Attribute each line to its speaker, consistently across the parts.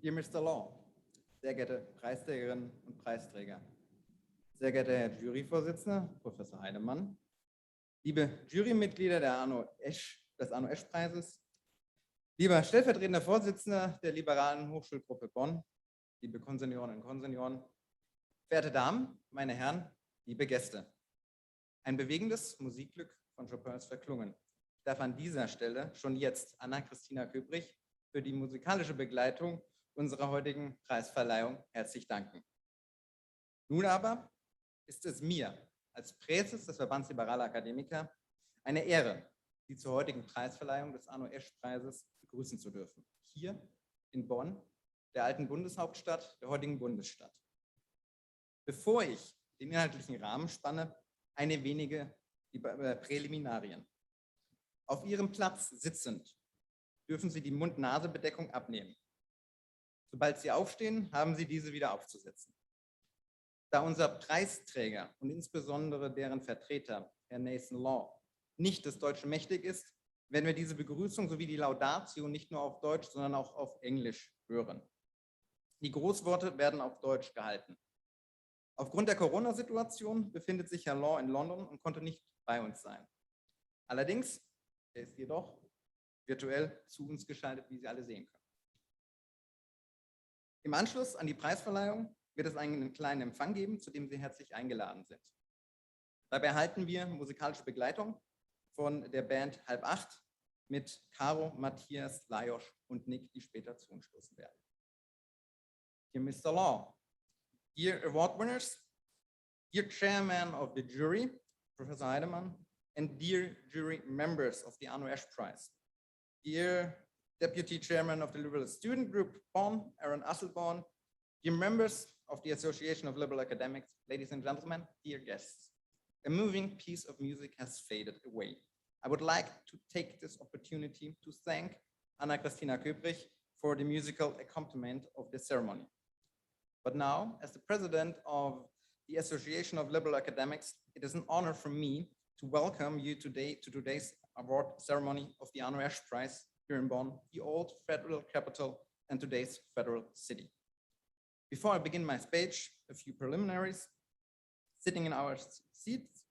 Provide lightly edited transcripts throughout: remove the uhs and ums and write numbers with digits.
Speaker 1: Dear Mr. Law, sehr geehrte Preisträgerinnen und Preisträger, sehr geehrter Herr Juryvorsitzender, Professor Heidemann, liebe Jurymitglieder des ARNO-ESCH-Preises, lieber stellvertretender Vorsitzender der liberalen Hochschulgruppe Bonn, liebe Konseniorinnen und Konsenioren, verehrte Damen, meine Herren, liebe Gäste. Ein bewegendes Musikglück von Chopin ist verklungen. Ich darf an dieser Stelle schon jetzt Anna-Christina Köbrich für die musikalische Begleitung unserer heutigen Preisverleihung herzlich danken. Nun aber ist es mir als Präses des Verbands liberaler Akademiker eine Ehre, Sie zur heutigen Preisverleihung des ARNO-ESCH-Preises begrüßen zu dürfen. Hier in Bonn, der alten Bundeshauptstadt, der heutigen Bundesstadt. Bevor ich den inhaltlichen Rahmen spanne, eine wenige Präliminarien. Auf Ihrem Platz sitzend dürfen Sie die Mund-Nase-Bedeckung abnehmen. Sobald Sie aufstehen, haben Sie diese wieder aufzusetzen. Da unser Preisträger und insbesondere deren Vertreter, Herr Nathan Law, nicht des Deutschen mächtig ist, werden wir diese Begrüßung sowie die Laudatio nicht nur auf Deutsch, sondern auch auf Englisch hören. Die Großworte werden auf Deutsch gehalten. Aufgrund der Corona-Situation befindet sich Herr Law in London und konnte nicht bei uns sein. Allerdings, er ist jedoch virtuell zu uns geschaltet, wie Sie alle sehen können. Im Anschluss an die Preisverleihung wird es einen kleinen Empfang geben, zu dem Sie herzlich eingeladen sind. Dabei erhalten wir musikalische Begleitung von der Band Halb Acht mit Caro, Matthias, Lajos und Nick, die später zu uns stoßen werden. Dear Mr. Law, dear award winners, dear chairman of the jury, Professor Heidemann, and dear jury members of the ARNO-ESCH-Preis, dear Deputy Chairman of the Liberal Student Group, Bonn, Aaron Asselborn, dear members of the Association of Liberal Academics, ladies and gentlemen, dear guests. A moving piece of music has faded away. I would like to take this opportunity to thank Anna-Christina Köbrich for the musical accompaniment of the ceremony. But now, as the president of the Association of Liberal Academics, it is an honor for me to welcome you today to today's award ceremony of the ARNO-ESCH-Preis here in Bonn, the old federal capital and today's federal city. Before I begin my speech, a few preliminaries. Sitting in our seats,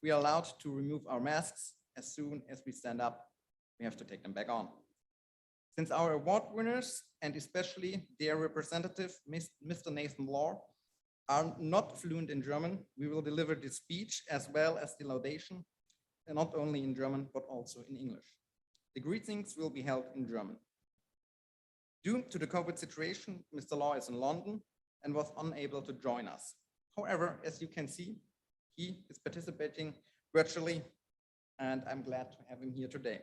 Speaker 1: we are allowed to remove our masks. As soon as we stand up, we have to take them back on. Since our award winners, and especially their representative, Mr. Nathan Law, are not fluent in German, we will deliver the speech as well as the laudation, and not only in German, but also in English. The greetings will be held in German. Due to the COVID situation, Mr. Law is in London and was unable to join us. However, as you can see, he is participating virtually, and I'm glad to have him here today.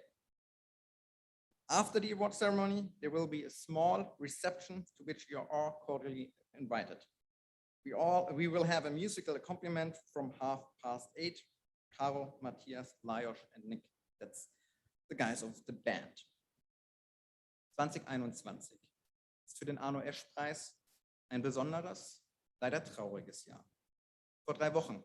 Speaker 1: After the award ceremony, there will be a small reception to which you are all cordially invited. We will have a musical accompaniment from 8:30. Caro, Matthias, Lajos, and Nick. That's the guys of the band. 2021 ist für den ARNO-ESCH-Preis ein besonderes, leider trauriges Jahr. Vor 3 Wochen,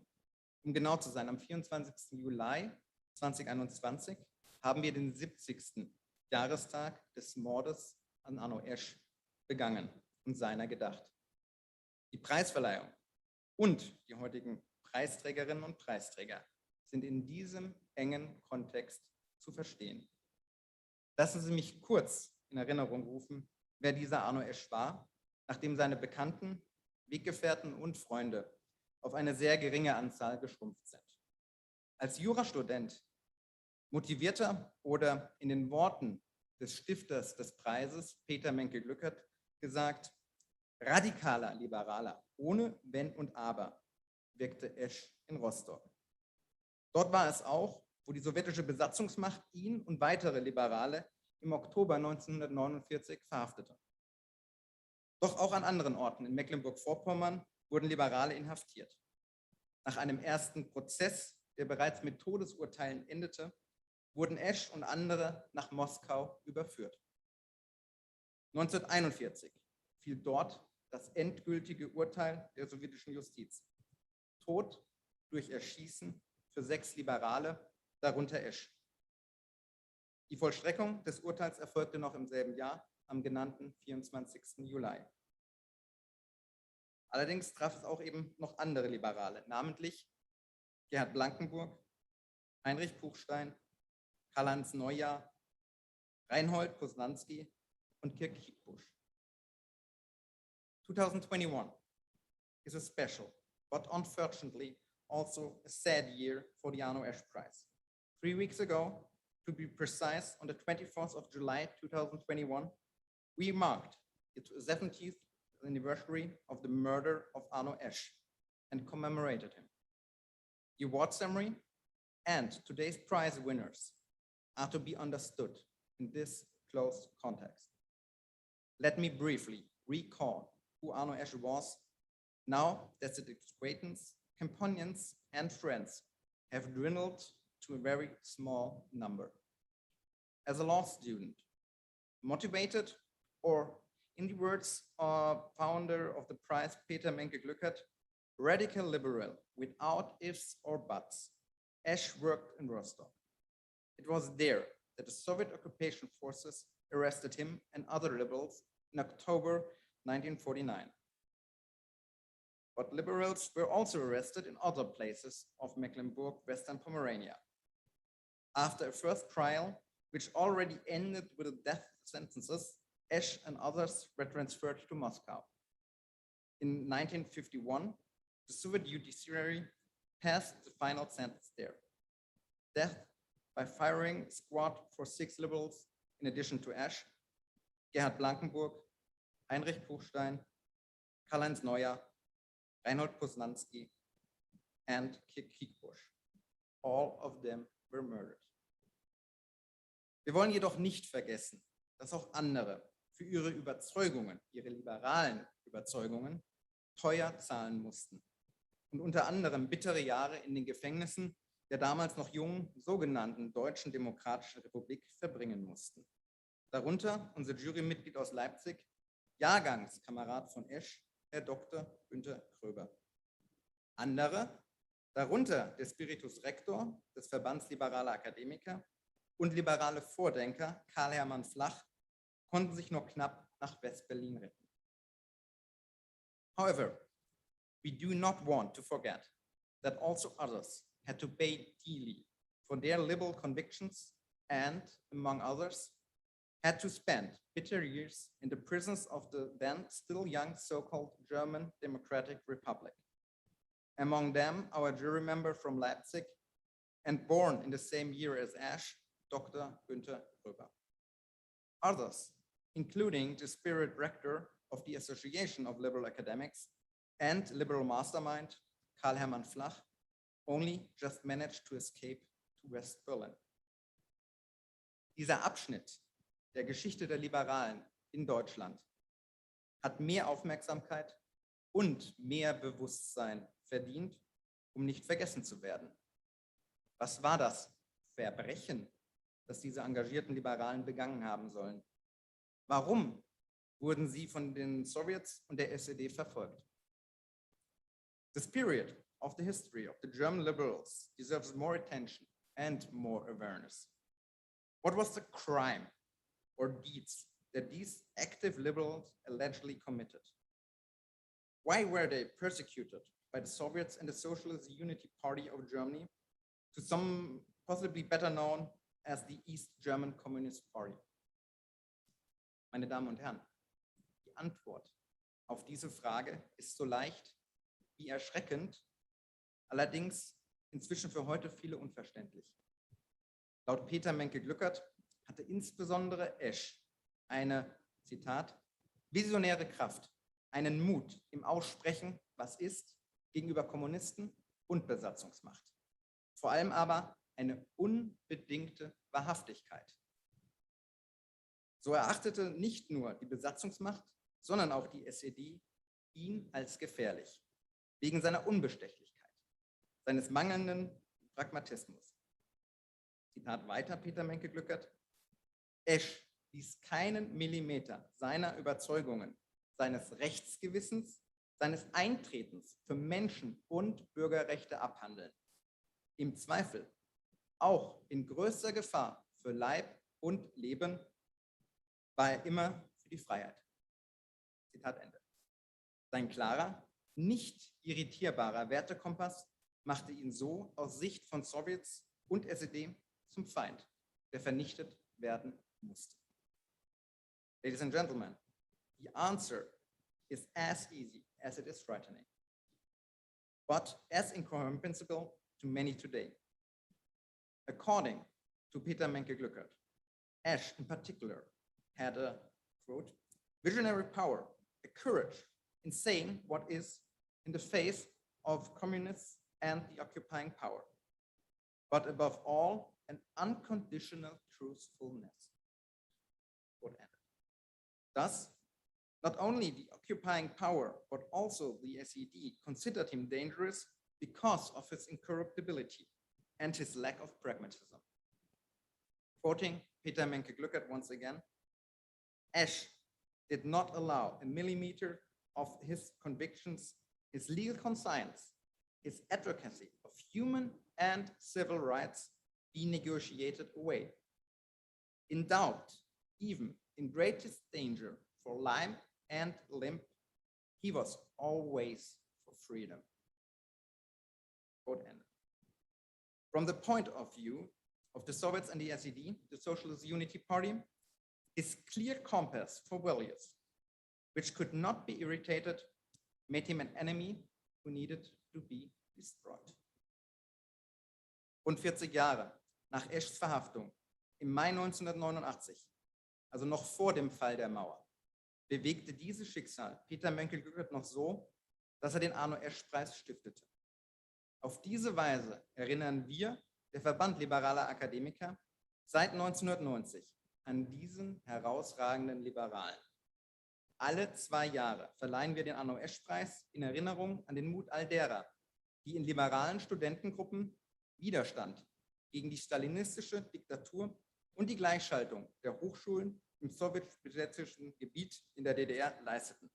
Speaker 1: um genau zu sein, am 24. Juli 2021 haben wir den 70. Jahrestag des Mordes an ARNO-ESCH begangen und seiner gedacht. Die Preisverleihung und die heutigen Preisträgerinnen und Preisträger sind in diesem engen Kontext zu verstehen. Lassen Sie mich kurz in Erinnerung rufen, wer dieser ARNO-ESCH war, nachdem seine Bekannten, Weggefährten und Freunde auf eine sehr geringe Anzahl geschrumpft sind. Als Jurastudent motivierter oder in den Worten des Stifters des Preises, Peter Menke-Glückert, gesagt, radikaler Liberaler, ohne Wenn und Aber, wirkte Esch in Rostock. Dort war es auch, wo die sowjetische Besatzungsmacht ihn und weitere Liberale im Oktober 1949 verhaftete. Doch auch an anderen Orten in Mecklenburg-Vorpommern wurden Liberale inhaftiert. Nach einem ersten Prozess, der bereits mit Todesurteilen endete, wurden Esch und andere nach Moskau überführt. 1941 fiel dort das endgültige Urteil der sowjetischen Justiz. Tod durch Erschießen für 6 Liberale, darunter Esch. Die Vollstreckung des Urteils erfolgte noch im selben Jahr, am genannten 24. Juli. Allerdings traf es auch eben noch andere Liberale, namentlich Gerhard Blankenburg, Heinrich Puchstein, Karl-Heinz Neujahr, Reinhold Posnanski und Kirk Kiekbusch. 2021 is a special, but unfortunately also a sad year for the ARNO-ESCH-Preis. 3 weeks ago, to be precise, on the 24th of July 2021, we marked the 70th anniversary of the murder of Arno-Esch and commemorated him. The award ceremony and today's prize winners are to be understood in this close context. Let me briefly recall who Arno-Esch was, now that his acquaintances, companions, and friends have dwindled to a very small number. As a law student, motivated, or in the words of founder of the prize, Peter Menke-Glückert, radical liberal without ifs or buts, Esch worked in Rostock. It was there that the Soviet occupation forces arrested him and other liberals in October 1949. But liberals were also arrested in other places of Mecklenburg, Western Pomerania. After a first trial, which already ended with death sentences, Esch and others were transferred to Moscow. In 1951, the Soviet judiciary passed the final sentence there: death by firing squad for 6 liberals, in addition to Esch, Gerhard Blankenburg, Heinrich Puchstein, Karl-Heinz Neujahr, Reinhold Posnanski, and Kirk Kiekbusch. All of them were murdered. Wir wollen jedoch nicht vergessen, dass auch andere für ihre Überzeugungen, ihre liberalen Überzeugungen, teuer zahlen mussten und unter anderem bittere Jahre in den Gefängnissen der damals noch jungen sogenannten Deutschen Demokratischen Republik verbringen mussten. Darunter unser Jurymitglied aus Leipzig, Jahrgangskamerad von Esch, Herr Dr. Günter Kröber. Andere, darunter der Spiritus Rector des Verbands liberaler Akademiker und liberale Vordenker Karl Hermann Flach, konnten sich nur knapp nach West-Berlin retten. However, we do not want to forget that also others had to pay dearly for their liberal convictions and, among others, had to spend bitter years in the prisons of the then still young so-called German Democratic Republic. Among them, our jury member from Leipzig and born in the same year as Esch, Dr. Günter Kröber. Others, including the spirit rector of the Association of Liberal Academics and liberal mastermind, Karl Hermann Flach, only just managed to escape to West Berlin. Dieser Abschnitt der Geschichte der Liberalen in Deutschland hat mehr Aufmerksamkeit und mehr Bewusstsein verdient, um nicht vergessen zu werden. Was war das Verbrechen, das diese engagierten Liberalen begangen haben sollen? Warum wurden sie von den Sowjets und der SED verfolgt? This period of the history of the German liberals deserves more attention and more awareness. What was the crime or deeds that these active liberals allegedly committed? Why were they persecuted by the Soviets and the Socialist Unity Party of Germany, to some possibly better known as the East German Communist Party? Meine Damen und Herren, die Antwort auf diese Frage ist so leicht wie erschreckend allerdings inzwischen für heute viele unverständlich. Laut Peter Menke-Glückert hatte insbesondere Esch eine, Zitat, visionäre Kraft, einen Mut im Aussprechen, was ist, gegenüber Kommunisten und Besatzungsmacht. Vor allem aber eine unbedingte Wahrhaftigkeit. So erachtete nicht nur die Besatzungsmacht, sondern auch die SED ihn als gefährlich, wegen seiner Unbestechlichkeit, seines mangelnden Pragmatismus. Zitat weiter Peter Menke-Glückert: Esch ließ keinen Millimeter seiner Überzeugungen, seines Rechtsgewissens, seines Eintretens für Menschen- und Bürgerrechte abhandeln. Im Zweifel, auch in größter Gefahr für Leib und Leben, war er immer für die Freiheit. Zitat Ende. Sein klarer, nicht irritierbarer Wertekompass machte ihn so aus Sicht von Sowjets und SED zum Feind, der vernichtet werden musste. Ladies and gentlemen, the answer is as easy as it is frightening, but as incomprehensible to many today. According to Peter Menke-Glückert, Esch in particular had a, quote, visionary power, a courage in saying what is in the face of communists and the occupying power, but above all, an unconditional truthfulness. Quote ended. Thus, not only the occupying power, but also the SED considered him dangerous because of his incorruptibility and his lack of pragmatism. Quoting Peter Menke-Glückert once again, Esch did not allow a millimeter of his convictions, his legal conscience, his advocacy of human and civil rights be negotiated away. In doubt, even in greatest danger for life and limb, he was always for freedom. Quote ended. From the point of view of the Soviets and the SED, the Socialist Unity Party, his clear compass for values, which could not be irritated, made him an enemy who needed to be destroyed. Rund 40 Jahre nach Eschs Verhaftung im Mai 1989, also noch vor dem Fall der Mauer, bewegte dieses Schicksal Peter Menke-Glückert noch so, dass er den ARNO-ESCH-Preis stiftete. Auf diese Weise erinnern wir, der Verband liberaler Akademiker, seit 1990 an diesen herausragenden Liberalen. Alle 2 Jahre verleihen wir den ARNO-ESCH-Preis in Erinnerung an den Mut all derer, die in liberalen Studentengruppen Widerstand gegen die stalinistische Diktatur und die Gleichschaltung der Hochschulen im sowjetbesetzten Gebiet in der DDR leisteten.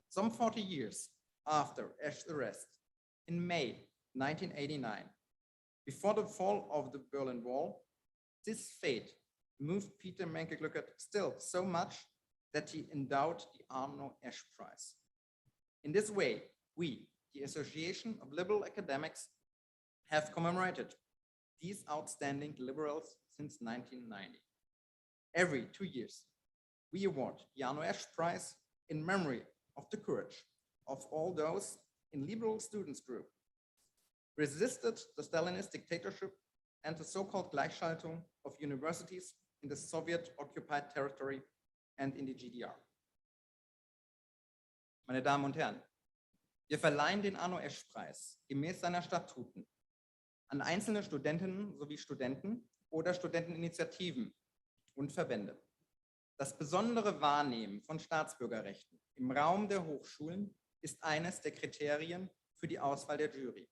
Speaker 1: Some 40 years after Esch's arrest, in May 1989, before the fall of the Berlin Wall, this fate moved Peter Menke-Glückert still so much that he endowed the ARNO-ESCH-Preis. In this way, we, the Association of Liberal Academics, have commemorated these outstanding liberals since 1990. Every 2 years, we award the ARNO-ESCH-Preis in memory of the courage of all those in liberal students group resisted the Stalinist dictatorship and the so-called Gleichschaltung of universities in the Soviet-occupied territory and in the GDR. Meine Damen und Herren, wir verleihen den ARNO-ESCH-Preis gemäß seiner Statuten an einzelne Studentinnen sowie Studenten oder Studenteninitiativen und Verbände. Das besondere Wahrnehmen von Staatsbürgerrechten im Raum der Hochschulen ist eines der Kriterien für die Auswahl der Jury.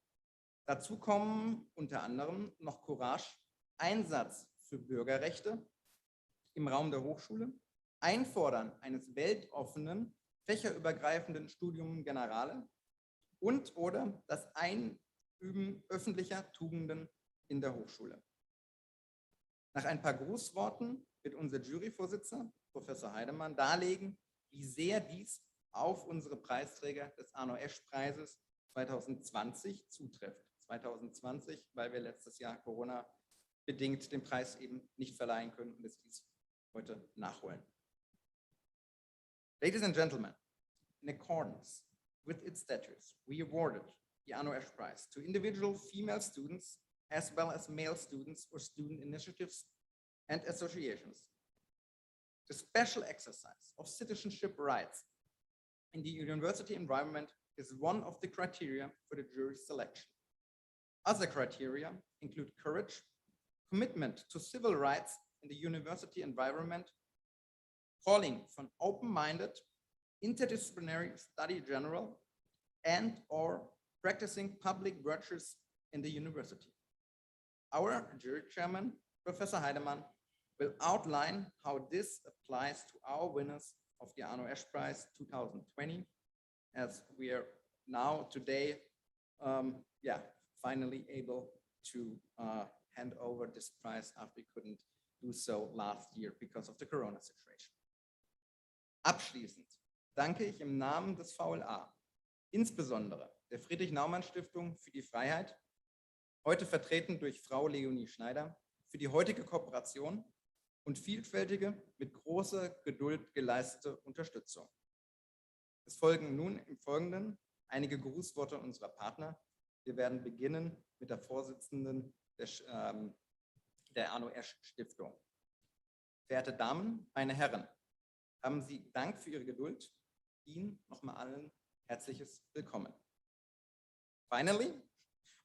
Speaker 1: Dazu kommen unter anderem noch Courage, Einsatz für Bürgerrechte im Raum der Hochschule, Einfordern eines weltoffenen, fächerübergreifenden Studium Generale und oder das Einüben öffentlicher Tugenden in der Hochschule. Nach ein paar Grußworten wird unser Juryvorsitzender, Professor Heidemann, darlegen, wie sehr dies auf unsere Preisträger des ARNO-ESCH-Preises 2020 zutrifft. 2020, weil wir letztes Jahr Corona-bedingt den Preis eben nicht verleihen können und es dies heute nachholen. Ladies and gentlemen, in accordance with its statutes, we awarded the ARNO-ESCH-Preis to individual female students as well as male students or student initiatives and associations. The special exercise of citizenship rights in the university environment is one of the criteria for the jury selection. Other criteria include courage, commitment to civil rights in the university environment, calling for an open-minded, interdisciplinary study general, and or practicing public virtues in the university. Our jury chairman, Professor Heidemann, will outline how this applies to our winners of the ARNO-ESCH-Preis 2020, as we are now today, finally able to hand over this prize after we couldn't do so last year because of the Corona situation. Abschließend danke ich im Namen des VLA, insbesondere der Friedrich-Naumann-Stiftung für die Freiheit, heute vertreten durch Frau Leonie Schneider, für die heutige Kooperation und vielfältige, mit großer Geduld geleistete Unterstützung. Es folgen nun im Folgenden einige Grußworte unserer Partner. Wir werden beginnen mit der Vorsitzenden der ARNO-ESCH-Stiftung. Verehrte Damen, meine Herren, haben Sie Dank für Ihre Geduld. Ihnen nochmal allen herzliches Willkommen. Finally,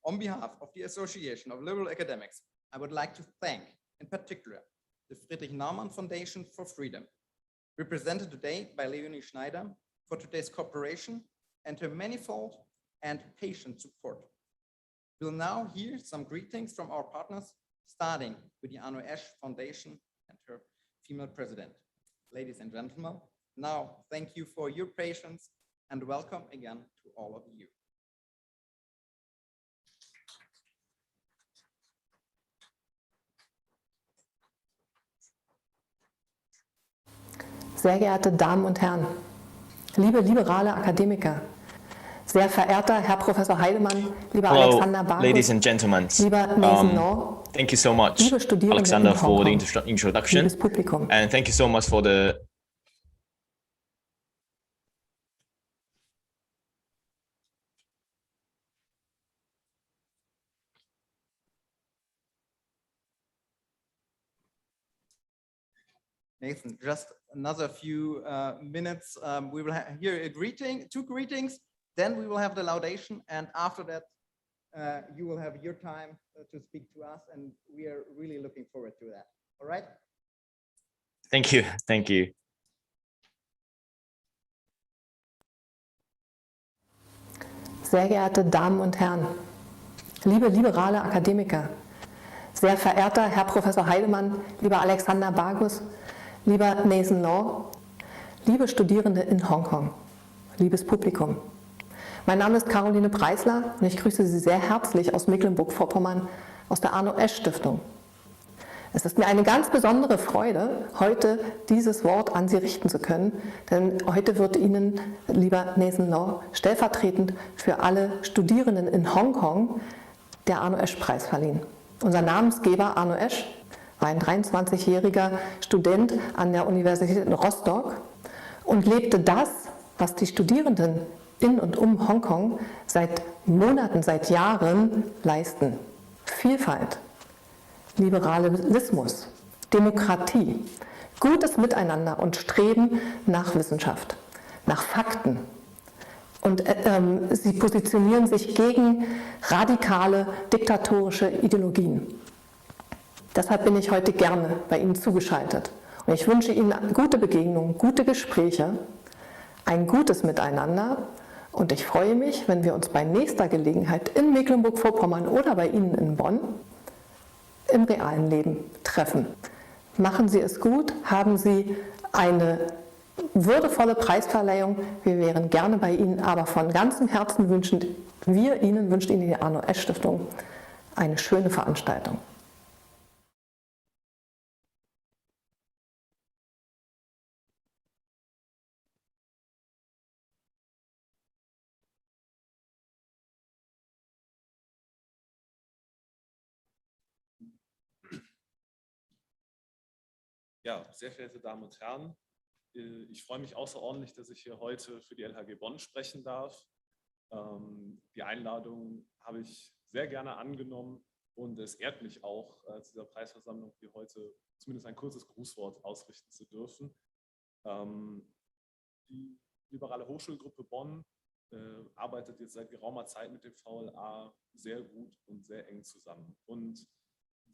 Speaker 1: on behalf of the Association of Liberal Academics, I would like to thank, in particular, the Friedrich Naumann Foundation for Freedom, represented today by Leonie Schneider, for today's cooperation and her manifold and patient support. We'll now hear some greetings from our partners, starting with the ARNO-ESCH Foundation and her female president. Ladies and gentlemen, now thank you for your patience and welcome again to all of you.
Speaker 2: Sehr geehrte Damen und Herren, liebe liberale Akademiker, sehr verehrter Herr Professor Heidemann, lieber Alexander Bargus,
Speaker 3: ladies and gentlemen,
Speaker 2: lieber Nathan,
Speaker 3: thank you so much,
Speaker 2: liebe Studierende
Speaker 3: Alexander,
Speaker 2: in
Speaker 3: for the
Speaker 2: Hongkong,
Speaker 3: introduction,
Speaker 2: liebes Publikum.
Speaker 3: and thank you so much for the
Speaker 1: Nathan, just another few minutes. We will hear a greeting, two greetings, then we will have the laudation, and after that, you will have your time to speak to us, and we are really looking forward to that. All right?
Speaker 3: Thank you. Thank you.
Speaker 2: Sehr geehrte Damen und Herren, liebe liberale Akademiker, sehr verehrter Herr Professor Heidemann, lieber Alexander Bargus, lieber Nathan, liebe Studierende in Hongkong, liebes Publikum. Mein Name ist Caroline Preisler und ich grüße Sie sehr herzlich aus Mecklenburg-Vorpommern, aus der ARNO-ESCH-Stiftung. Es ist mir eine ganz besondere Freude, heute dieses Wort an Sie richten zu können, denn heute wird Ihnen, lieber Nathan, stellvertretend für alle Studierenden in Hongkong der ARNO-ESCH-Preis verliehen. Unser Namensgeber ARNO-ESCH war ein 23-jähriger Student an der Universität in Rostock und lebte das, was die Studierenden in und um Hongkong seit Monaten, seit Jahren leisten. Vielfalt, Liberalismus, Demokratie, gutes Miteinander und Streben nach Wissenschaft, nach Fakten. Und sie positionieren sich gegen radikale, diktatorische Ideologien. Deshalb bin ich heute gerne bei Ihnen zugeschaltet. Und ich wünsche Ihnen gute Begegnungen, gute Gespräche, ein gutes Miteinander. Und ich freue mich, wenn wir uns bei nächster Gelegenheit in Mecklenburg-Vorpommern oder bei Ihnen in Bonn im realen Leben treffen. Machen Sie es gut, haben Sie eine würdevolle Preisverleihung. Wir wären gerne bei Ihnen, aber von ganzem Herzen wünscht Ihnen die ARNO-ESCH-Stiftung eine schöne Veranstaltung.
Speaker 4: Ja, sehr verehrte Damen und Herren, ich freue mich außerordentlich, dass ich hier heute für die LHG Bonn sprechen darf. Die Einladung habe ich sehr gerne angenommen und es ehrt mich auch, zu dieser Preisversammlung hier heute zumindest ein kurzes Grußwort ausrichten zu dürfen. Die Liberale Hochschulgruppe Bonn arbeitet jetzt seit geraumer Zeit mit dem VLA sehr gut und sehr eng zusammen. Und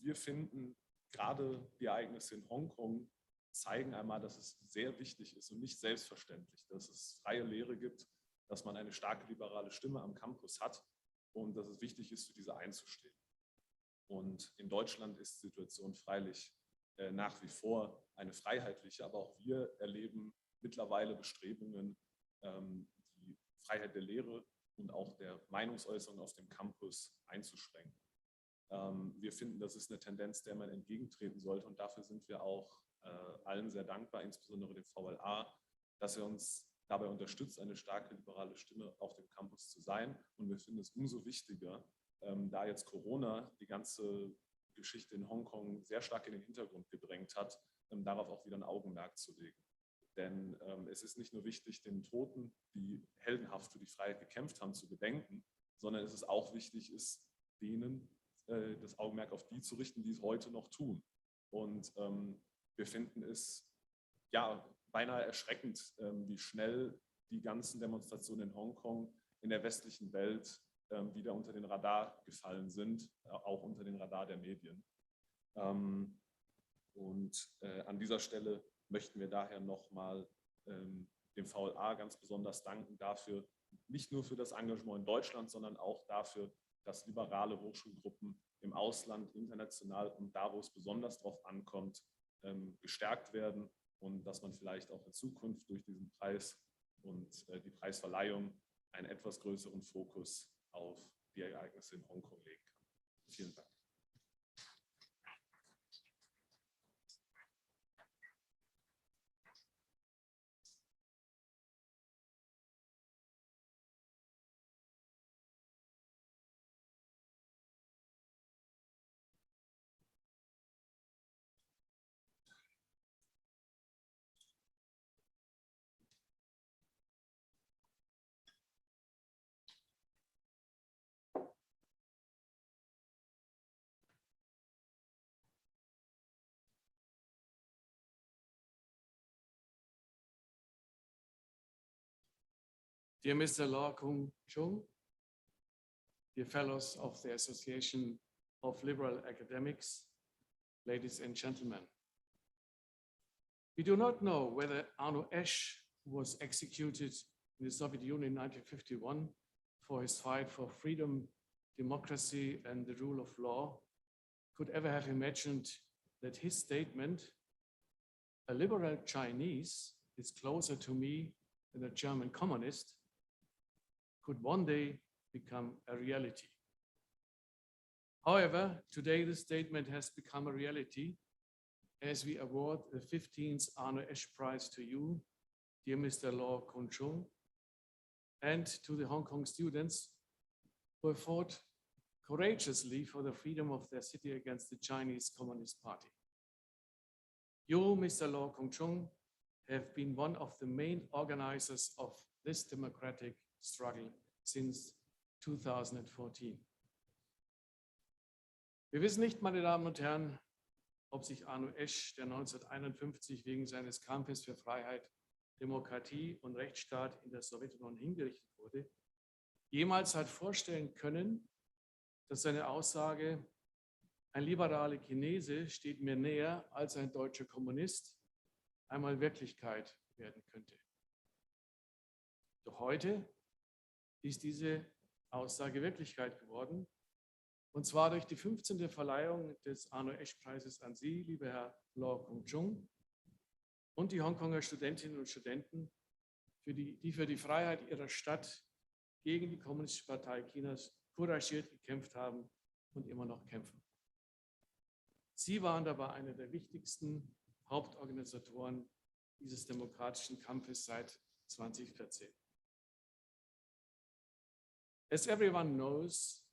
Speaker 4: wir finden, gerade die Ereignisse in Hongkong zeigen einmal, dass es sehr wichtig ist und nicht selbstverständlich, dass es freie Lehre gibt, dass man eine starke liberale Stimme am Campus hat und dass es wichtig ist, für diese einzustehen. Und in Deutschland ist die Situation freilich nach wie vor eine freiheitliche, aber auch wir erleben mittlerweile Bestrebungen, die Freiheit der Lehre und auch der Meinungsäußerung auf dem Campus einzuschränken. Wir finden, das ist eine Tendenz, der man entgegentreten sollte und dafür sind wir auch allen sehr dankbar, insbesondere dem VLA, dass er uns dabei unterstützt, eine starke liberale Stimme auf dem Campus zu sein. Und wir finden es umso wichtiger, da jetzt Corona die ganze Geschichte in Hongkong sehr stark in den Hintergrund gedrängt hat, darauf auch wieder ein Augenmerk zu legen. Denn es ist nicht nur wichtig, den Toten, die heldenhaft für die Freiheit gekämpft haben, zu gedenken, sondern es ist auch wichtig, denen das Augenmerk auf die zu richten, die es heute noch tun. Und wir finden es ja beinahe erschreckend, wie schnell die ganzen Demonstrationen in Hongkong in der westlichen Welt wieder unter den Radar gefallen sind, auch unter den Radar der Medien. Und an dieser Stelle möchten wir daher nochmal dem VLA ganz besonders danken dafür, nicht nur für das Engagement in Deutschland, sondern auch dafür, dass liberale Hochschulgruppen im Ausland, international und da, wo es besonders drauf ankommt, gestärkt werden und dass man vielleicht auch in Zukunft durch diesen Preis und die Preisverleihung einen etwas größeren Fokus auf die Ereignisse in Hongkong legen kann. Vielen Dank.
Speaker 5: Dear Mr. Law Kung Chung, dear fellows of the Association of Liberal Academics, ladies and gentlemen. We do not know whether ARNO-ESCH, who was executed in the Soviet Union in 1951 for his fight for freedom, democracy, and the rule of law, could ever have imagined that his statement, "A liberal Chinese is closer to me than a German communist," could one day become a reality. However, today the statement has become a reality as we award the 15th ARNO-ESCH-Preis to you, dear Mr. Law Kung Chung, and to the Hong Kong students who have fought courageously for the freedom of their city against the Chinese Communist Party. You, Mr. Law Kung Chung, have been one of the main organizers of this democratic struggle since 2014. Wir wissen nicht, meine Damen und Herren, ob sich ARNO-ESCH, der 1951 wegen seines Kampfes für Freiheit, Demokratie und Rechtsstaat in der Sowjetunion hingerichtet wurde, jemals hat vorstellen können, dass seine Aussage, ein liberaler Chinese steht mir näher als ein deutscher Kommunist, einmal Wirklichkeit werden könnte. Doch heute ist diese Aussage Wirklichkeit geworden, und zwar durch die 15. Verleihung des ARNO-ESCH-Preises an Sie, lieber Herr Law Kung Chung, und die Hongkonger Studentinnen und Studenten, die für die Freiheit ihrer Stadt gegen die Kommunistische Partei Chinas couragiert gekämpft haben und immer noch kämpfen. Sie waren dabei einer der wichtigsten Hauptorganisatoren dieses demokratischen Kampfes seit 2014. As everyone knows,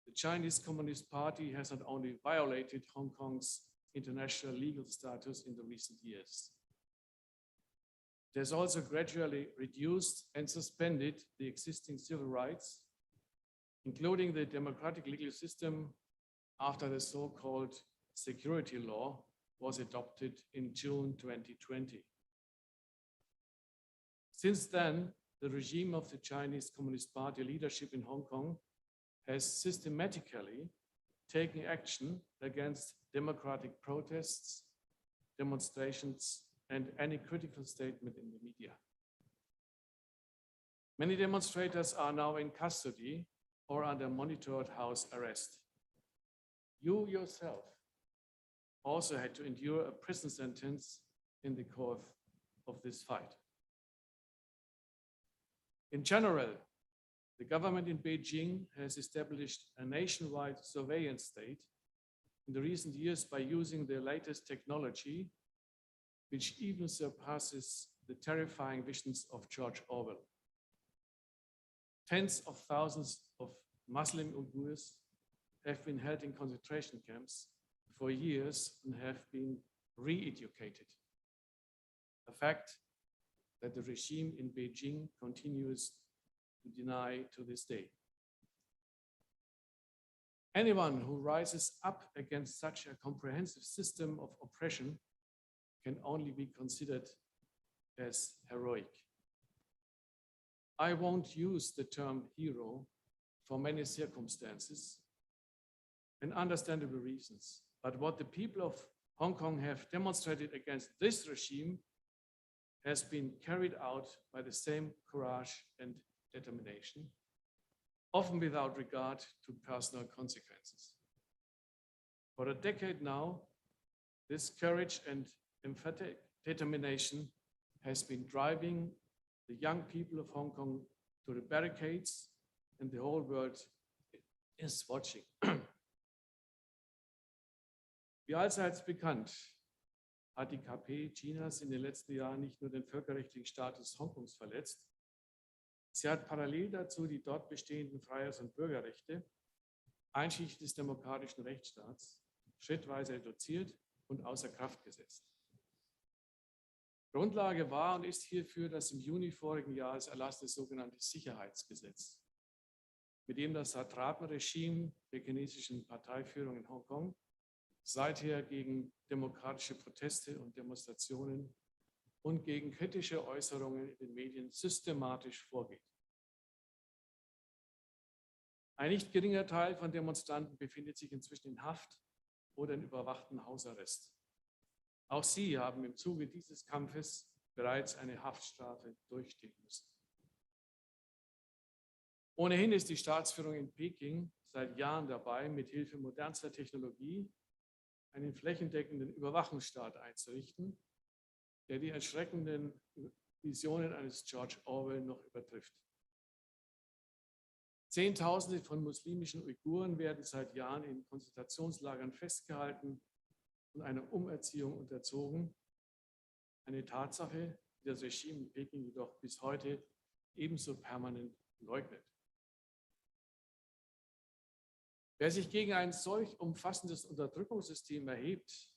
Speaker 5: the Chinese Communist Party has not only violated Hong Kong's international legal status in the recent years. It has also gradually reduced and suspended the existing civil rights, including the democratic legal system after the so-called security law was adopted in June 2020. Since then, the regime of the Chinese Communist Party leadership in Hong Kong has systematically taken action against democratic protests, demonstrations, and any critical statement in the media. Many demonstrators are now in custody or under monitored house arrest. You yourself also had to endure a prison sentence in the course of this fight. In general, the government in Beijing has established a nationwide surveillance state in the recent years by using the latest technology, which even surpasses the terrifying visions of George Orwell. Tens of thousands of Muslim Uyghurs have been held in concentration camps for years and have been re-educated. A fact that the regime in Beijing continues to deny to this day. Anyone who rises up against such a comprehensive system of oppression can only be considered as heroic. I won't use the term hero for many circumstances and understandable reasons, but what the people of Hong Kong have demonstrated against this regime has been carried out by the same courage and determination, often without regard to personal consequences. For a decade now, this courage and emphatic determination has been driving the young people of Hong Kong to the barricades, and the whole world is watching. Wie allseits bekannt, hat die KP Chinas in den letzten Jahren nicht nur den völkerrechtlichen Status Hongkongs verletzt, sie hat parallel dazu die dort bestehenden Freiheits- und Bürgerrechte, einschließlich des demokratischen Rechtsstaats, schrittweise reduziert und außer Kraft gesetzt. Grundlage war und ist hierfür das im Juni vorigen Jahres erlassene sogenannte Sicherheitsgesetz, mit dem das Satrapenregime der chinesischen Parteiführung in Hongkong seither gegen demokratische Proteste und Demonstrationen und gegen kritische Äußerungen in den Medien systematisch vorgeht. Ein nicht geringer Teil von Demonstranten befindet sich inzwischen in Haft oder in überwachten Hausarrest. Auch sie haben im Zuge dieses Kampfes bereits eine Haftstrafe durchstehen müssen. Ohnehin ist die Staatsführung in Peking seit Jahren dabei, mit Hilfe modernster Technologie einen flächendeckenden Überwachungsstaat einzurichten, der die erschreckenden Visionen eines George Orwell noch übertrifft. Zehntausende von muslimischen Uiguren werden seit Jahren in Konzentrationslagern festgehalten und einer Umerziehung unterzogen. Eine Tatsache, die das Regime in Peking jedoch bis heute ebenso permanent leugnet. Wer sich gegen ein solch umfassendes Unterdrückungssystem erhebt,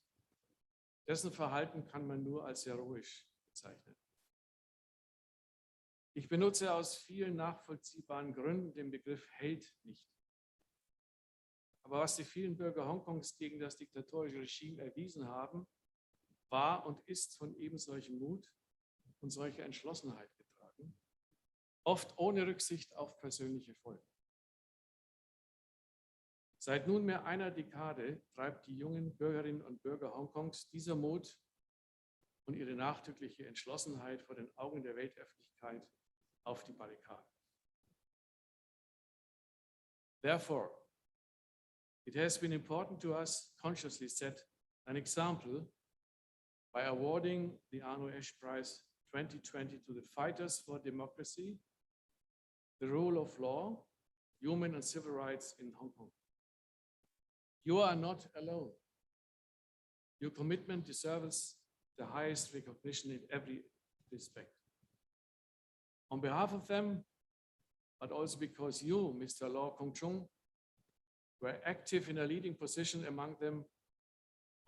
Speaker 5: dessen Verhalten kann man nur als heroisch bezeichnen. Ich benutze aus vielen nachvollziehbaren Gründen den Begriff Held nicht. Aber was die vielen Bürger Hongkongs gegen das diktatorische Regime erwiesen haben, war und ist von ebensolchem Mut und solcher Entschlossenheit getragen, oft ohne Rücksicht auf persönliche Folgen. Seit nunmehr einer Dekade treibt die jungen Bürgerinnen und Bürger Hongkongs dieser Mut und ihre nachdrückliche Entschlossenheit vor den Augen der Weltöffentlichkeit auf die Barrikaden. Therefore, it has been important to us consciously set an example by awarding the ARNO-ESCH-Preis 2020 to the fighters for democracy, the rule of law, human and civil rights in Hong Kong. You are not alone. Your commitment deserves the highest recognition in every respect. On behalf of them, but also because you, Mr. Law Kong-chung, were active in a leading position among them,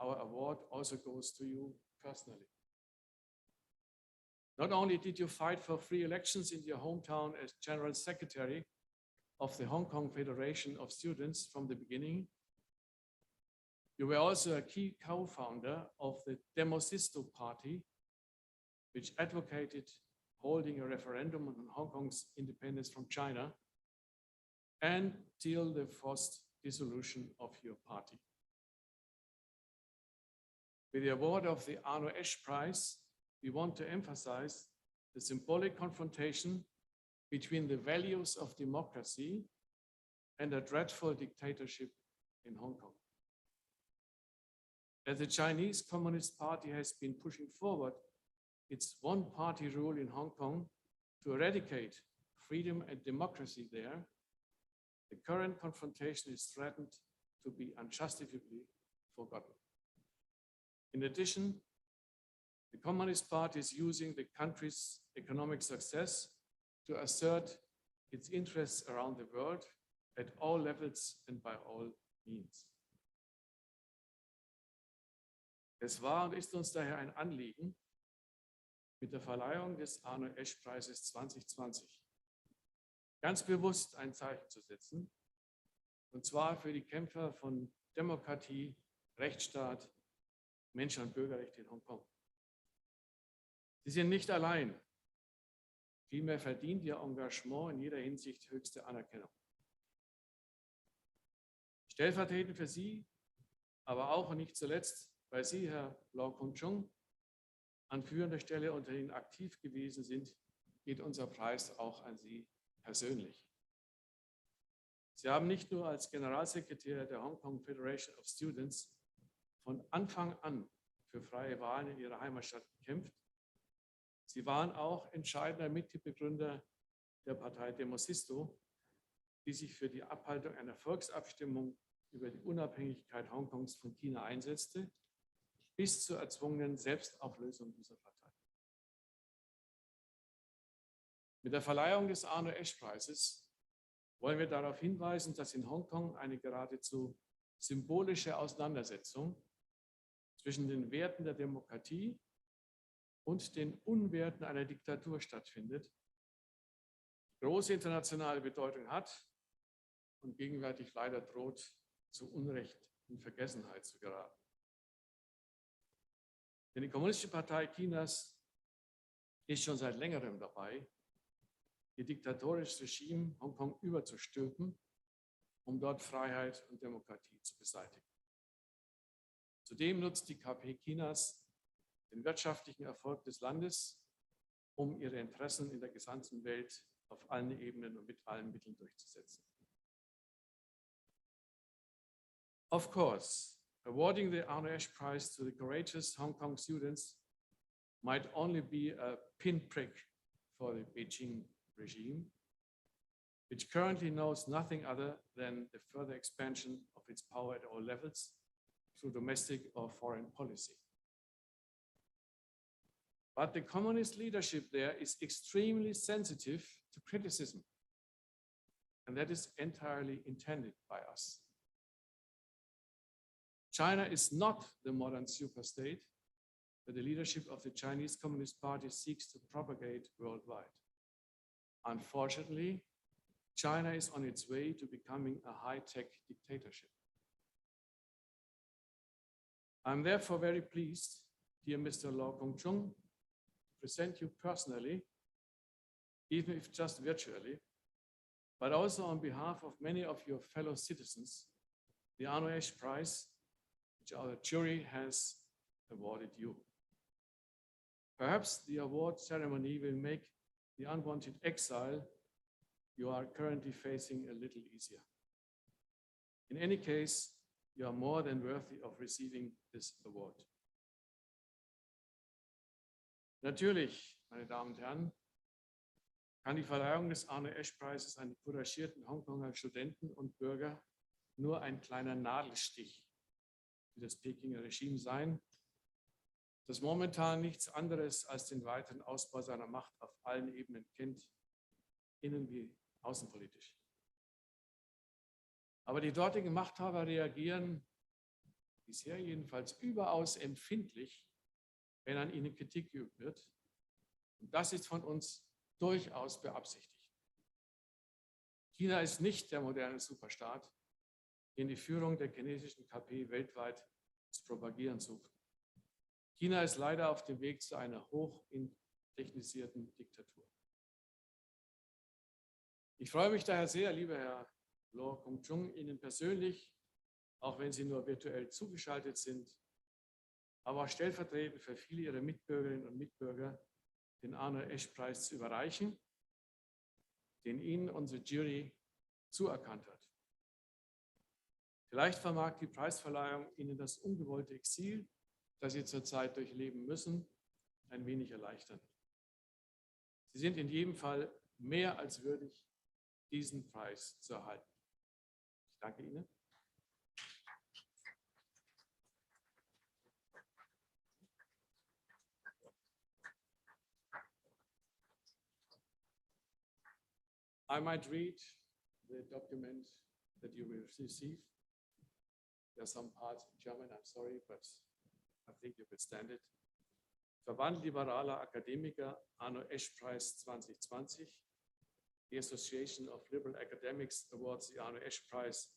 Speaker 5: our award also goes to you personally. Not only did you fight for free elections in your hometown as General Secretary of the Hong Kong Federation of Students from the beginning, you were also a key co-founder of the Demosisto Party, which advocated holding a referendum on Hong Kong's independence from China until the forced dissolution of your party. With the award of the ARNO-ESCH-Preis, we want to emphasize the symbolic confrontation between the values of democracy and a dreadful dictatorship in Hong Kong. As the Chinese Communist Party has been pushing forward its one-party rule in Hong Kong to eradicate freedom and democracy there, the current confrontation is threatened to be unjustifiably forgotten. In addition, the Communist Party is using the country's economic success to assert its interests around the world at all levels and by all means. Es war und ist uns daher ein Anliegen, mit der Verleihung des ARNO-ESCH-Preises 2020 ganz bewusst ein Zeichen zu setzen, und zwar für die Kämpfer von Demokratie, Rechtsstaat, Menschen- und Bürgerrechte in Hongkong. Sie sind nicht allein. Vielmehr verdient Ihr Engagement in jeder Hinsicht höchste Anerkennung. Stellvertretend für Sie, aber auch und nicht zuletzt, weil Sie, Herr Lau Kung-chung, an führender Stelle unter Ihnen aktiv gewesen sind, geht unser Preis auch an Sie persönlich. Sie haben nicht nur als Generalsekretär der Hong Kong Federation of Students von Anfang an für freie Wahlen in Ihrer Heimatstadt gekämpft, Sie waren auch entscheidender Mitbegründer der Partei Demosisto, die sich für die Abhaltung einer Volksabstimmung über die Unabhängigkeit Hongkongs von China einsetzte, bis zur erzwungenen Selbstauflösung dieser Partei. Mit der Verleihung des ARNO-ESCH-Preises wollen wir darauf hinweisen, dass in Hongkong eine geradezu symbolische Auseinandersetzung zwischen den Werten der Demokratie und den Unwerten einer Diktatur stattfindet, große internationale Bedeutung hat und gegenwärtig leider droht, zu Unrecht in Vergessenheit zu geraten. Denn die Kommunistische Partei Chinas ist schon seit längerem dabei, ihr diktatorisches Regime Hongkong überzustülpen, um dort Freiheit und Demokratie zu beseitigen. Zudem nutzt die KP Chinas den wirtschaftlichen Erfolg des Landes, um ihre Interessen in der gesamten Welt auf allen Ebenen und mit allen Mitteln durchzusetzen. Of course, awarding the ARNO-ESCH-Prize to the courageous Hong Kong students might only be a pinprick for the Beijing regime, which currently knows nothing other than the further expansion of its power at all levels through domestic or foreign policy. But the communist leadership there is extremely sensitive to criticism, and that is entirely intended by us. China is not the modern superstate that the leadership of the Chinese Communist Party seeks to propagate worldwide. Unfortunately, China is on its way to becoming a high-tech dictatorship. I'm therefore very pleased, dear Mr. Lau Kung-chung, to present you personally, even if just virtually, but also on behalf of many of your fellow citizens, the ARNO-ESCH-Prize, which our jury has awarded you. Perhaps the award ceremony will make the unwanted exile you are currently facing a little easier. In any case, you are more than worthy of receiving this award. Natürlich, meine Damen und Herren, kann die Verleihung des ARNO-ESCH-Preises an die couragierten Hongkonger Studenten und Bürger nur ein kleiner Nadelstich für das Pekinger Regime sein, das momentan nichts anderes als den weiteren Ausbau seiner Macht auf allen Ebenen kennt, innen- wie außenpolitisch. Aber die dortigen Machthaber reagieren, bisher jedenfalls, überaus empfindlich, wenn an ihnen Kritik geübt wird, Und das ist von uns durchaus beabsichtigt. China ist nicht der moderne Superstaat, den die Führung der chinesischen KP weltweit zu propagieren sucht. China ist leider auf dem Weg zu einer hochtechnisierten Diktatur. Ich freue mich daher sehr, lieber Herr Lo Kung-chung, Ihnen persönlich, auch wenn Sie nur virtuell zugeschaltet sind, aber auch stellvertretend für viele Ihrer Mitbürgerinnen und Mitbürger, den ARNO-ESCH-Preis zu überreichen, den Ihnen unsere Jury zuerkannt hat. Vielleicht vermag die Preisverleihung Ihnen das ungewollte Exil, das Sie zurzeit durchleben müssen, ein wenig erleichtern. Sie sind in jedem Fall mehr als würdig, diesen Preis zu erhalten. Ich danke Ihnen. I might read the document that you will receive. There are some parts in German, I'm sorry, but I think you will stand it. Verband liberaler Akademiker, ARNO-ESCH-Preis 2020. The Association of Liberal Academics awards the ARNO-ESCH-Prize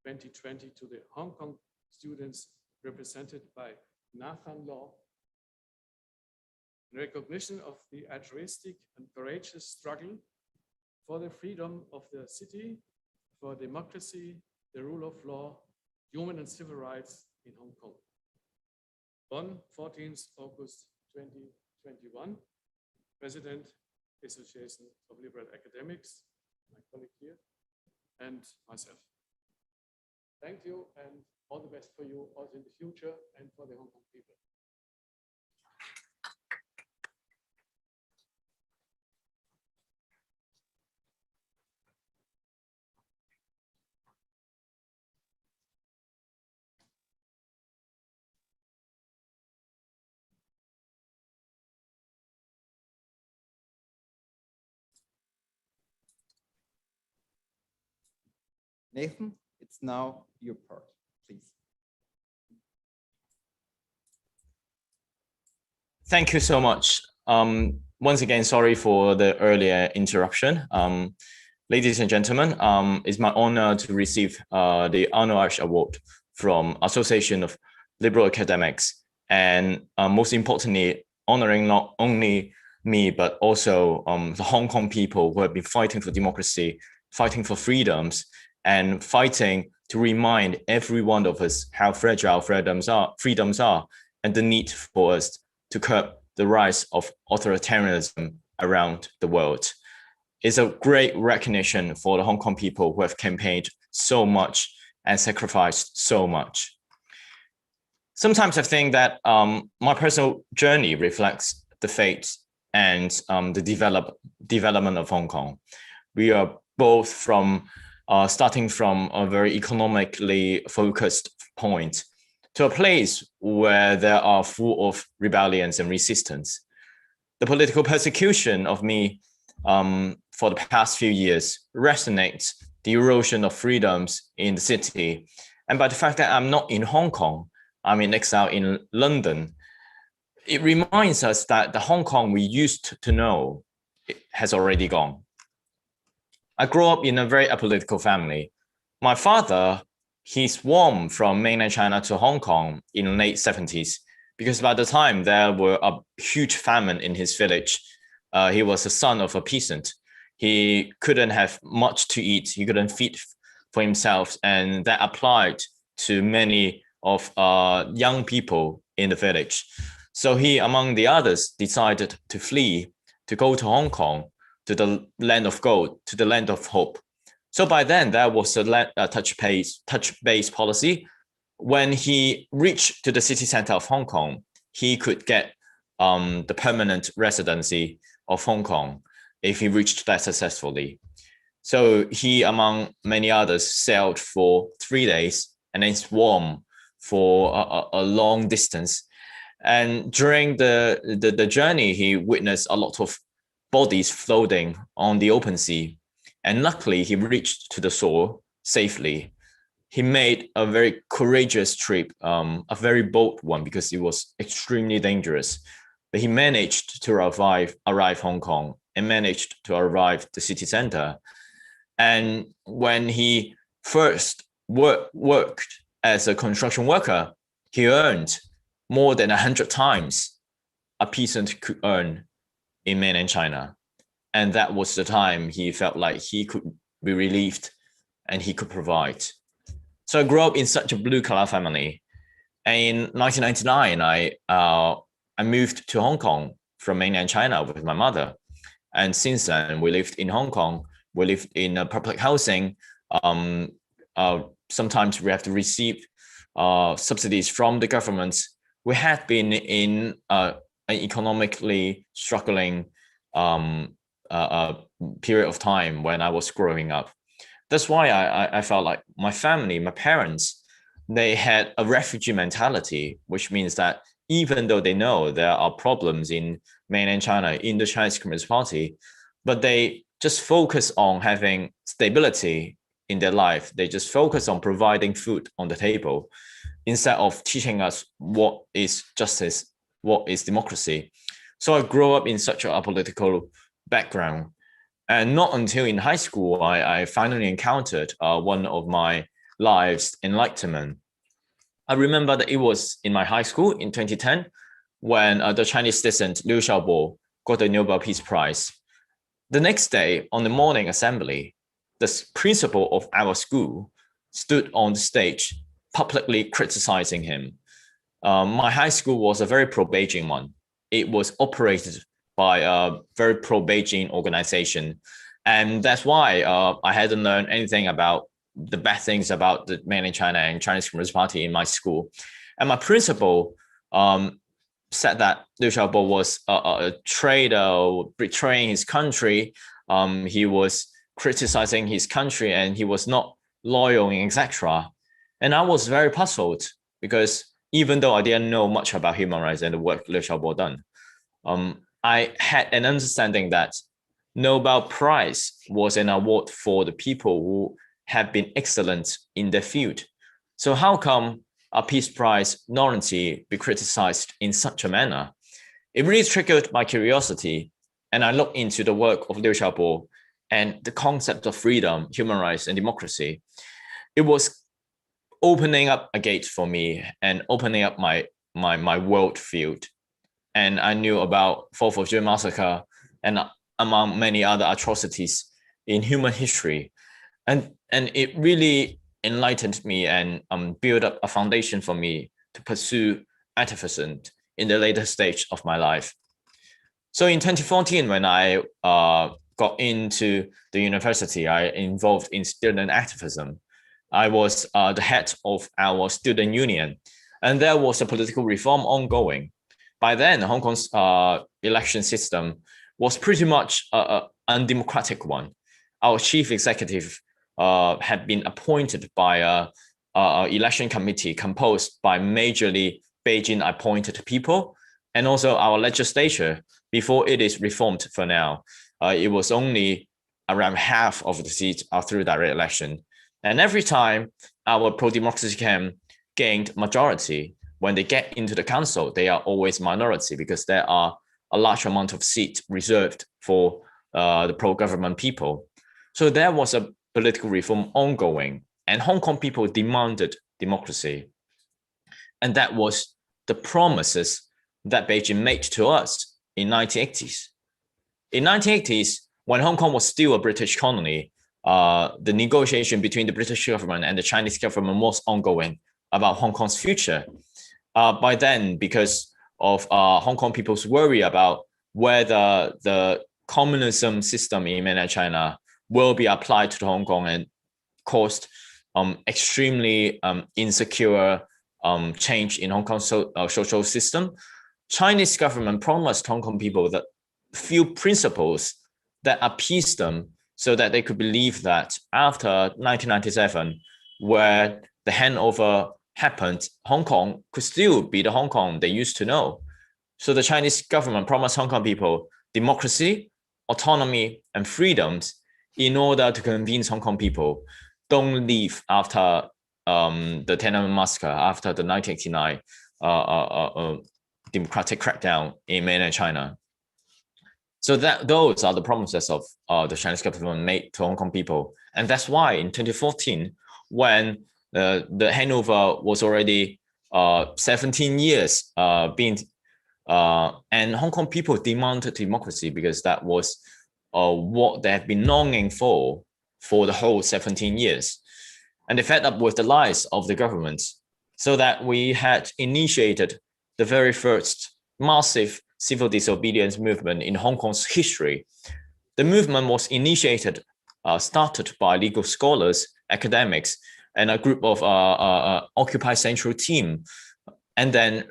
Speaker 5: 2020 to the Hong Kong students represented by Nathan Law in recognition of the altruistic and courageous struggle for the freedom of the city, for democracy, the rule of law, human and civil rights in Hong Kong. Bonn, 14th August 2021. President, Association of Liberal Academics, my colleague here, and myself. Thank you and all the best for you also in the future and for the Hong Kong people.
Speaker 1: Nathan, it's now your part, please.
Speaker 3: Thank you so much. Once again, sorry for the earlier interruption. Ladies and gentlemen, it's my honor to receive the ARNO-ESCH Award from Association of Liberal Academics, and most importantly, honoring not only me, but also the Hong Kong people who have been fighting for democracy, fighting for freedoms, and fighting to remind every one of us how fragile freedoms are, and the need for us to curb the rise of authoritarianism around the world. It's a great recognition for the Hong Kong people who have campaigned so much and sacrificed so much. Sometimes I think that my personal journey reflects the fate and the development of Hong Kong. We are both starting from a very economically focused point to a place where there are full of rebellions and resistance. The political persecution of me for the past few years resonates the erosion of freedoms in the city. And by the fact that I'm not in Hong Kong, I'm in exile in London, it reminds us that the Hong Kong we used to know has already gone. I grew up in a very apolitical family. My father, he swarmed from mainland China to Hong Kong in the late 70s, because by the time there were a huge famine in his village. He was the son of a peasant. He couldn't have much to eat. He couldn't feed for himself. And that applied to many of young people in the village. So he, among the others, decided to flee, to go to Hong Kong, to the land of gold, to the land of hope. So by then, there was a touch-base policy. When he reached to the city center of Hong Kong, he could get the permanent residency of Hong Kong if he reached that successfully. So he, among many others, sailed for 3 days and then swarmed for a long distance. And during the journey, he witnessed a lot of bodies floating on the open sea. And luckily, he reached to the shore safely. He made a very courageous trip, a very bold one, because it was extremely dangerous. but he managed to arrive Hong Kong and managed to arrive the city center. And when he first worked as a construction worker, he earned more than 100 times a peasant could earn in mainland China. And that was the time he felt like he could be relieved and he could provide. So I grew up in such a blue-collar family. And in 1999, I moved to Hong Kong from mainland China with my mother. And since then, we lived in Hong Kong. We lived in public housing. Sometimes we have to receive subsidies from the government. We had been in an economically struggling period of time when I was growing up. That's why I felt like my family, my parents, they had a refugee mentality, which means that even though they know there are problems in mainland China, in the Chinese Communist Party, but they just focus on having stability in their life. They just focus on providing food on the table instead of teaching us what is justice, what is democracy. So I grew up in such a apolitical background. And not until in high school, I finally encountered one of my life's enlightenment. I remember that it was in my high school in 2010 when the Chinese dissident Liu Xiaobo got the Nobel Peace Prize. The next day on the morning assembly, the principal of our school stood on the stage publicly criticizing him. My high school was a very pro-Beijing one. It was operated by a very pro-Beijing organization. And that's why I hadn't learned anything about the bad things about the mainland China and Chinese Communist Party in my school. And my principal said that Liu Xiaobo was a traitor, betraying his country. He was criticizing his country and he was not loyal, etc. And I was very puzzled because even though I didn't know much about human rights and the work Liu Xiaobo done, I had an understanding that Nobel Prize was an award for the people who have been excellent in their field. So how come a Peace Prize nominee be criticized in such a manner? It really triggered my curiosity, and I looked into the work of Liu Xiaobo and the concept of freedom, human rights, and democracy. It was opening up a gate for me and opening up my world field. And I knew about 4th of June massacre and among many other atrocities in human history. And it really enlightened me and built up a foundation for me to pursue activism in the later stage of my life. So in 2014, when I got into the university, I involved in student activism. I was the head of our student union, and there was a political reform ongoing. By then, Hong Kong's election system was pretty much an undemocratic one. Our chief executive had been appointed by an election committee composed by majorly Beijing appointed people, and also our legislature, before it is reformed for now, it was only around half of the seats are through direct election. And every time our pro-democracy camp gained majority, when they get into the council, they are always minority because there are a large amount of seats reserved for the pro-government people. So there was a political reform ongoing, and Hong Kong people demanded democracy. And that was the promises that Beijing made to us in 1980s. In 1980s, when Hong Kong was still a British colony, the negotiation between the British government and the Chinese government was ongoing about Hong Kong's future. By then, because of Hong Kong people's worry about whether the communism system in mainland China will be applied to Hong Kong and caused extremely insecure change in Hong Kong's social system, Chinese government promised Hong Kong people that few principles that appeased them so that they could believe that after 1997, where the handover happened, Hong Kong could still be the Hong Kong they used to know. So the Chinese government promised Hong Kong people democracy, autonomy, and freedoms in order to convince Hong Kong people don't leave after the Tiananmen massacre, after the 1989 democratic crackdown in mainland China. So those are the promises of the Chinese government made to Hong Kong people. And that's why in 2014, when the handover was already 17 years and Hong Kong people demanded democracy because that was what they have been longing for the whole 17 years. And they fed up with the lies of the government, so that we had initiated the very first massive civil disobedience movement in Hong Kong's history. The movement was initiated, started by legal scholars, academics, and a group of Occupy Central team, and then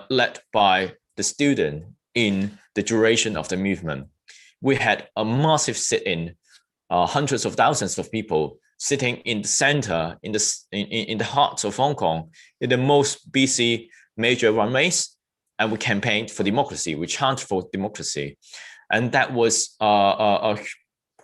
Speaker 3: led by the student in the duration of the movement. We had a massive sit-in, hundreds of thousands of people sitting in the center, in the heart of Hong Kong, in the most busy major runways, and we campaigned for democracy. We chanted for democracy, and that was a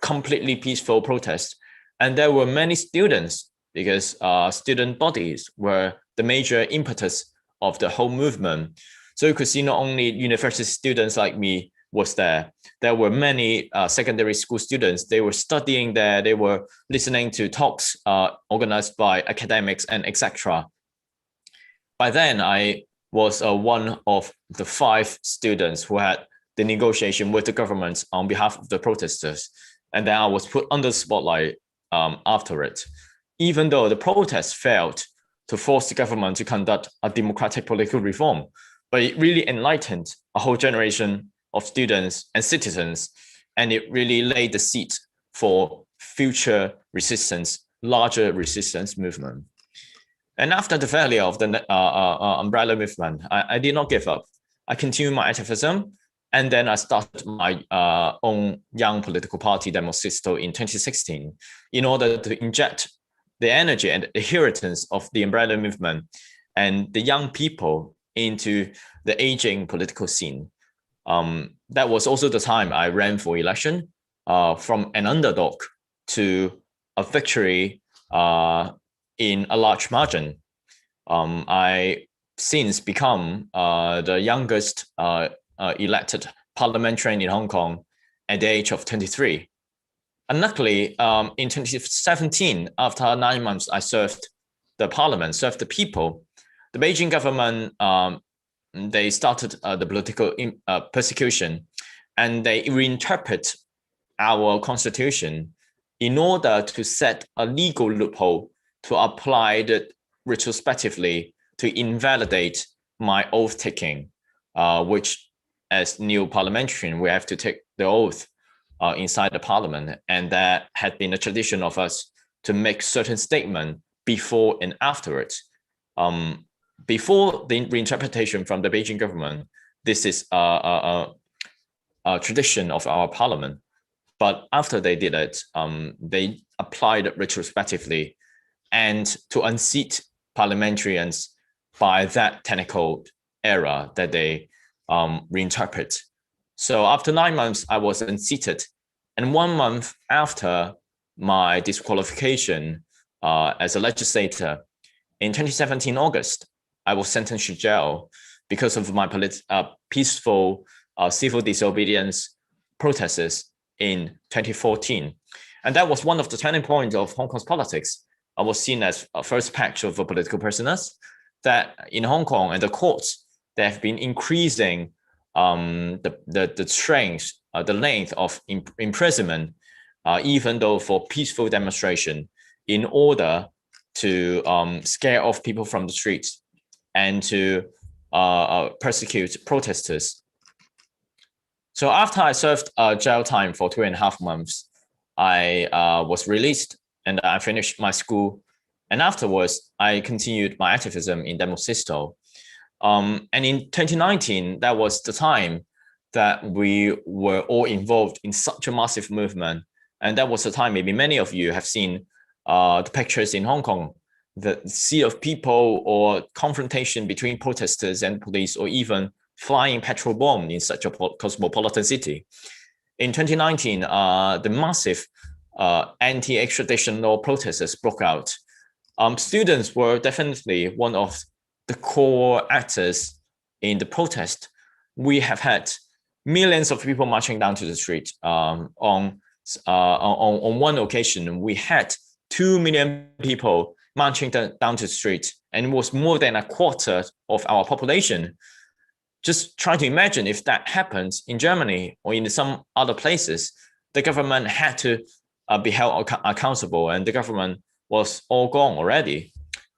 Speaker 3: completely peaceful protest. And there were many students, because student bodies were the major impetus of the whole movement. So you could see not only university students like me was there. There were many secondary school students. They were studying there. They were listening to talks organized by academics and etc. By then, I was one of the 5 students who had the negotiation with the government on behalf of the protesters. And then I was put under the spotlight after it. Even though the protest failed to force the government to conduct a democratic political reform, but it really enlightened a whole generation of students and citizens, and it really laid the seed for future resistance, larger resistance movement. And after the failure of the umbrella movement, I did not give up. I continued my activism, and then I started my own young political party, Demosisto, in 2016, in order to inject the energy and adherence of the umbrella movement and the young people into the aging political scene. That was also the time I ran for election, from an underdog to a victory in a large margin. I since become the youngest elected parliamentarian in Hong Kong at the age of 23. And luckily, in 2017, after 9 months, I served the parliament, served the people. The Beijing government, they started the political persecution, and they reinterpret our constitution in order to set a legal loophole to apply it retrospectively to invalidate my oath taking, which as new parliamentarian, we have to take the oath inside the parliament. And that had been a tradition of us to make certain statements before and afterwards. Before the reinterpretation from the Beijing government, this is a tradition of our parliament. But after they did it, they applied it retrospectively and to unseat parliamentarians by that technical era that they reinterpret. So after 9 months, I was unseated. And 1 month after my disqualification as a legislator, in 2017 August, I was sentenced to jail because of my peaceful civil disobedience protests in 2014. And that was one of the turning points of Hong Kong's politics. I was seen as a first patch of political prisoners that in Hong Kong and the courts, they have been increasing the strength, the length of imprisonment, even though for peaceful demonstration, in order to scare off people from the streets and to persecute protesters. So after I served jail time for 2.5 months, I was released and I finished my school. And afterwards, I continued my activism in Demosisto. And in 2019, that was the time that we were all involved in such a massive movement. And that was the time, maybe many of you have seen the pictures in Hong Kong, the sea of people or confrontation between protesters and police, or even flying petrol bomb in such a cosmopolitan city. In 2019, the massive anti-extradition law protests broke out. Students were definitely one of the core actors in the protest, we have had millions of people marching down to the street. On one occasion, we had 2 million people marching down to the street, and it was more than a quarter of our population. Just try to imagine if that happens in Germany or in some other places, the government had to be held accountable, and the government was all gone already.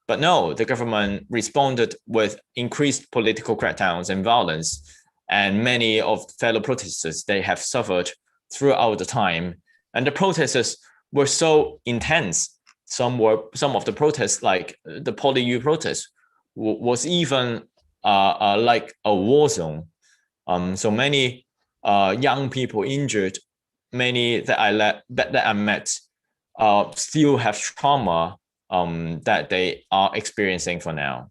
Speaker 3: But no, the government responded with increased political crackdowns and violence, and many of fellow protesters, they have suffered throughout the time. And the protesters were so intense. Some of the protests, like the PolyU protest, was even like a war zone. So many young people injured, many that I met still have trauma that they are experiencing for now.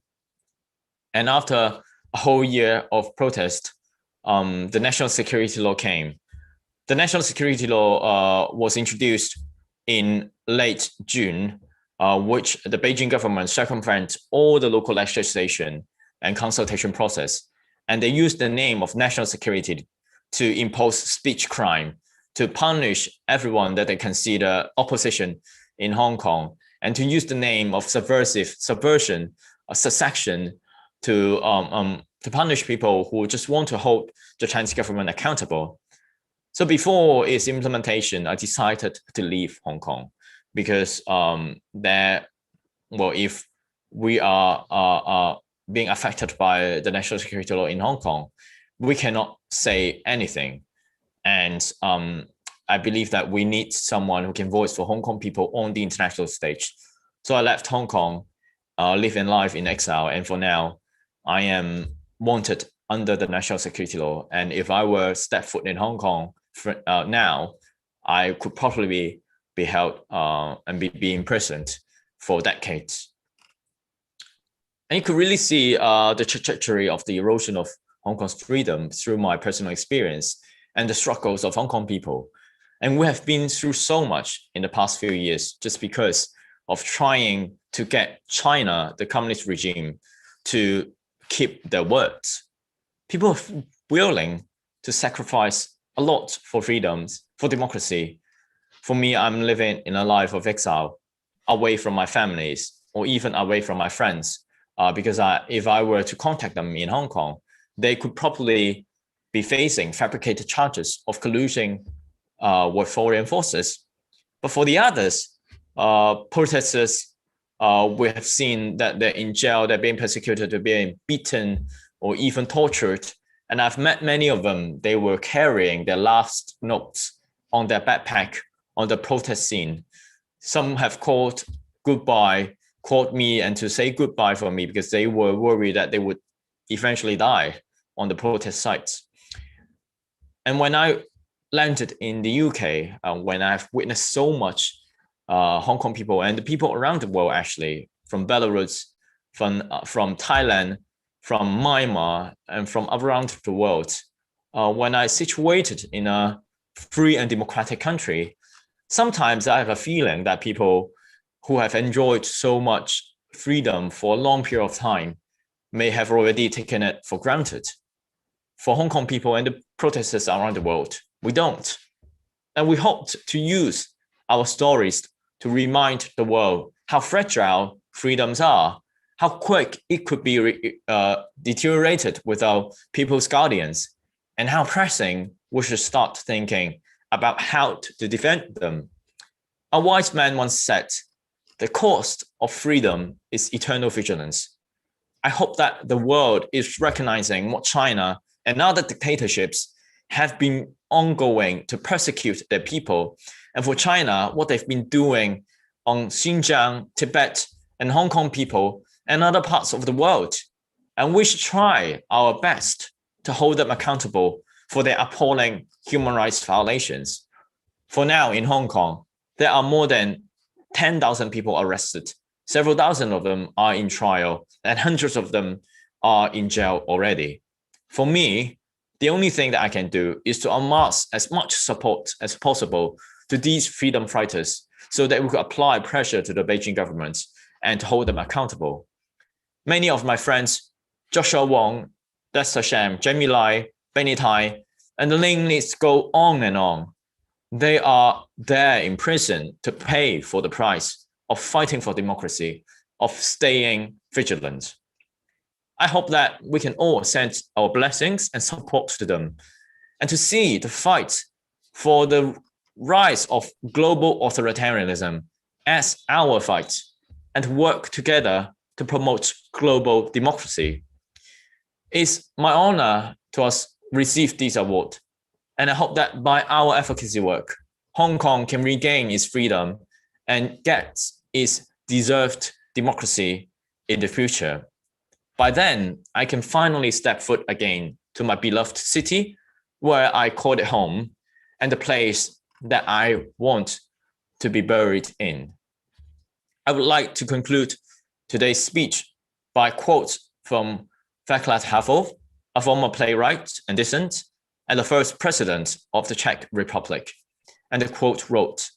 Speaker 3: And after a whole year of protest, the National Security Law came. The National Security Law was introduced in late June, which the Beijing government circumvented all the local legislation and consultation process. And they used the name of national security to impose speech crime, to punish everyone that they consider opposition in Hong Kong, and to use the name of subversion, secession, to punish people who just want to hold the Chinese government accountable. So before its implementation, I decided to leave Hong Kong because if we are being affected by the national security law in Hong Kong, we cannot say anything. And I believe that we need someone who can voice for Hong Kong people on the international stage. So I left Hong Kong, living life in exile. And for now, I am wanted under the national security law. And if I were step foot in Hong Kong now, I could probably be held and be imprisoned for decades. And you could really see the trajectory of the erosion of Hong Kong's freedom through my personal experience and the struggles of Hong Kong people. And we have been through so much in the past few years just because of trying to get China, the communist regime, to keep their words. People are willing to sacrifice a lot for freedoms, for democracy. For me, I'm living in a life of exile, away from my families, or even away from my friends, because if I were to contact them in Hong Kong, they could probably be facing fabricated charges of collusion with foreign forces. But for the others, protesters, we have seen that they're in jail, they're being persecuted, they're being beaten, or even tortured. And I've met many of them. They were carrying their last notes on their backpack on the protest scene. Some have called me and to say goodbye for me because they were worried that they would eventually die on the protest sites. And when I landed in the UK, when I've witnessed so much Hong Kong people and the people around the world, actually, from Belarus, from Thailand, from Myanmar, and from around the world, when I situated in a free and democratic country, sometimes I have a feeling that people who have enjoyed so much freedom for a long period of time may have already taken it for granted. For Hong Kong people and the protesters around the world, we don't. And we hoped to use our stories to remind the world how fragile freedoms are, how quick it could be deteriorated without people's guardians, and how pressing we should start thinking about how to defend them. A wise man once said, "The cost of freedom is eternal vigilance." I hope that the world is recognizing what China and other dictatorships have been ongoing to persecute their people. And for China, what they've been doing on Xinjiang, Tibet, and Hong Kong people and other parts of the world. And we should try our best to hold them accountable for their appalling human rights violations. For now, in Hong Kong, there are more than 10,000 people arrested. Several thousand of them are in trial, and hundreds of them are in jail already. For me, the only thing that I can do is to amass as much support as possible to these freedom fighters so that we could apply pressure to the Beijing government and to hold them accountable. Many of my friends, Joshua Wong, That's a shame. Jamie Lai, Benny Tai, and the list go on and on. They are there in prison to pay for the price of fighting for democracy, of staying vigilant. I hope that we can all send our blessings and support to them, and to see the fight for the rise of global authoritarianism as our fight, and work together to promote global democracy. It's my honor to receive this award, and I hope that by our advocacy work, Hong Kong can regain its freedom and get its deserved democracy in the future. By then, I can finally step foot again to my beloved city, where I call it home, and the place that I want to be buried in. I would like to conclude today's speech by a quote from Václav Havel, a former playwright and dissident, and the first president of the Czech Republic. And the quote wrote,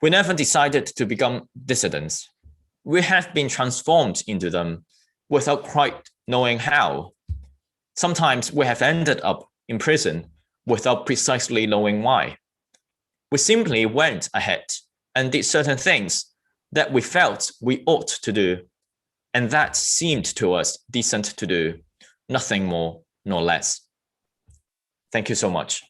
Speaker 3: "We never decided to become dissidents. We have been transformed into them without quite knowing how. Sometimes we have ended up in prison without precisely knowing why. We simply went ahead and did certain things that we felt we ought to do, and that seemed to us decent to do, nothing more nor less." Thank you so much.